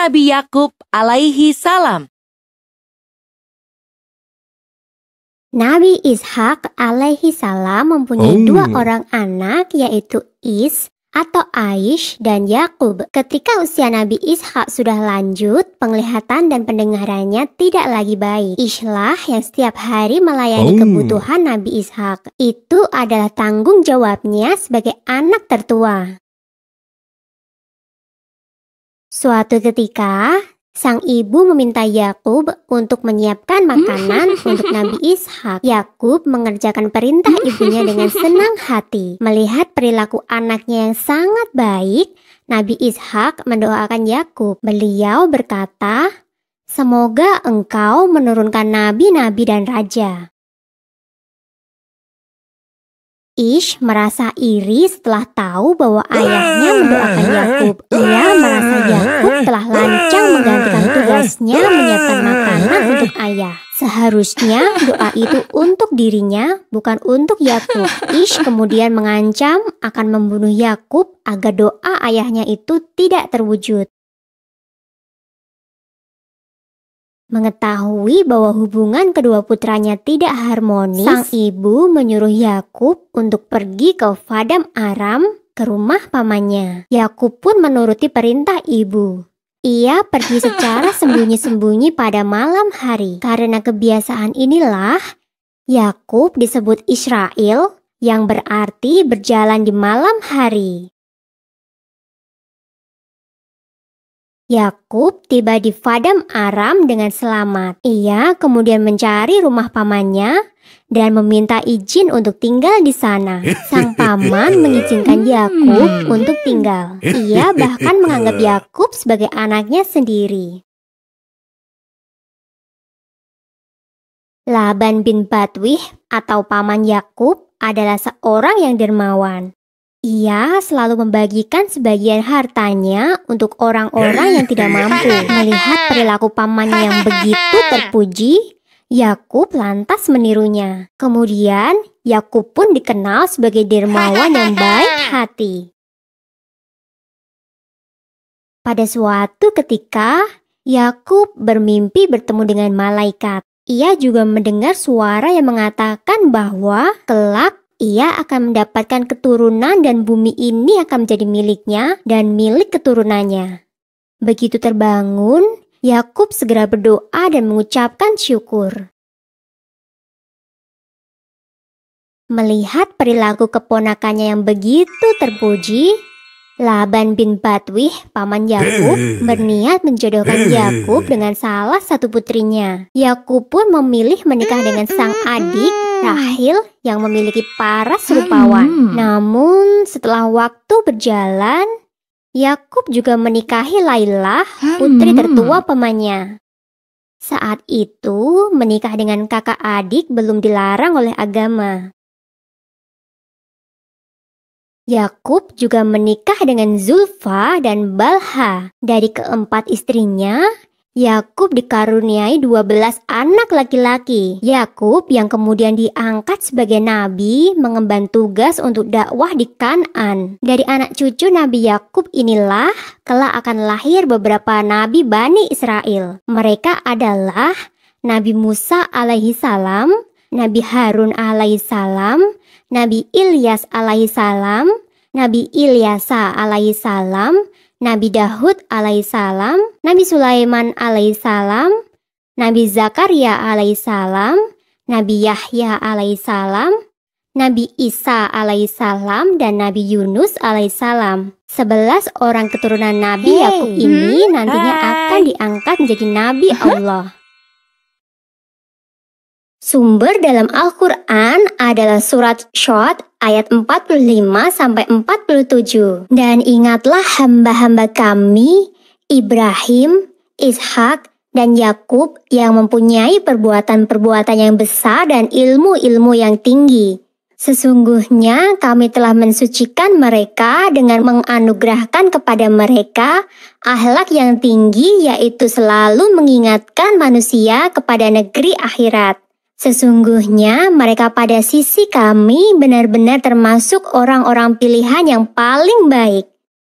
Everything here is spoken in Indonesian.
Nabi Yakub alaihi salam. Nabi Ishak alaihi salam mempunyai dua orang anak, yaitu Is atau Aish dan Yakub. Ketika usia Nabi Ishak sudah lanjut, penglihatan dan pendengarannya tidak lagi baik. Ishlah yang setiap hari melayani kebutuhan Nabi Ishak. Itu adalah tanggung jawabnya sebagai anak tertua. Suatu ketika, sang ibu meminta Yakub untuk menyiapkan makanan untuk Nabi Ishak. Yakub mengerjakan perintah ibunya dengan senang hati. Melihat perilaku anaknya yang sangat baik, Nabi Ishak mendoakan Yakub. Beliau berkata, "Semoga engkau menurunkan nabi-nabi dan raja." Ish merasa iri setelah tahu bahwa ayahnya mendoakan Yakub. Ia merasa Yakub telah lancang menggantikan tugasnya menyiapkan makanan untuk ayah. Seharusnya doa itu untuk dirinya, bukan untuk Yakub. Ish kemudian mengancam akan membunuh Yakub agar doa ayahnya itu tidak terwujud. Mengetahui bahwa hubungan kedua putranya tidak harmonis, sang ibu menyuruh Yakub untuk pergi ke Paddan Aram, ke rumah pamannya. Yakub pun menuruti perintah ibu. Ia pergi secara sembunyi-sembunyi pada malam hari. Karena kebiasaan inilah, Yakub disebut Israel, yang berarti berjalan di malam hari. Yakub tiba di Paddan Aram dengan selamat. Ia kemudian mencari rumah pamannya dan meminta izin untuk tinggal di sana. Sang paman mengizinkan Yakub untuk tinggal. Ia bahkan menganggap Yakub sebagai anaknya sendiri. Laban bin Batwih atau paman Yakub adalah seorang yang dermawan. Ia selalu membagikan sebagian hartanya untuk orang-orang yang tidak mampu. Melihat perilaku pamannya yang begitu terpuji, Yakub lantas menirunya. Kemudian, Yakub pun dikenal sebagai dermawan yang baik hati. Pada suatu ketika, Yakub bermimpi bertemu dengan malaikat. Ia juga mendengar suara yang mengatakan bahwa kelak ia akan mendapatkan keturunan dan bumi ini akan menjadi miliknya dan milik keturunannya. Begitu terbangun, Yakub segera berdoa dan mengucapkan syukur. Melihat perilaku keponakannya yang begitu terpuji, Laban bin Batwih, paman Yakub, berniat menjodohkan Yakub dengan salah satu putrinya. Yakub pun memilih menikah dengan sang adik, Rahil, yang memiliki paras rupawan. Namun, setelah waktu berjalan, Yakub juga menikahi Lailah, putri tertua pamannya. Saat itu, menikah dengan kakak adik belum dilarang oleh agama. Yakub juga menikah dengan Zulfa dan Balha. Dari keempat istrinya, Yakub dikaruniai 12 anak laki-laki. Yakub yang kemudian diangkat sebagai nabi mengemban tugas untuk dakwah di Kan'an. Dari anak cucu Nabi Yakub inilah kelak akan lahir beberapa nabi Bani Israel. Mereka adalah Nabi Musa alaihi salam, Nabi Harun alaihi salam, Nabi Ilyas alaihi salam, Nabi Ilyasa alaihi salam, Nabi Dahud alaihi salam, Nabi Sulaiman alaihi salam, Nabi Zakaria alaihi salam, Nabi Yahya alaihi salam, Nabi Isa alaihi salam, dan Nabi Yunus alaihi salam. 11 orang keturunan Nabi Yakub ini nantinya akan diangkat menjadi Nabi Allah. Sumber dalam Al-Quran adalah surat Syod ayat 45-47. Dan ingatlah hamba-hamba kami, Ibrahim, Ishak, dan Yakub yang mempunyai perbuatan-perbuatan yang besar dan ilmu-ilmu yang tinggi. Sesungguhnya kami telah mensucikan mereka dengan menganugerahkan kepada mereka akhlak yang tinggi, yaitu selalu mengingatkan manusia kepada negeri akhirat. Sesungguhnya mereka pada sisi kami benar-benar termasuk orang-orang pilihan yang paling baik.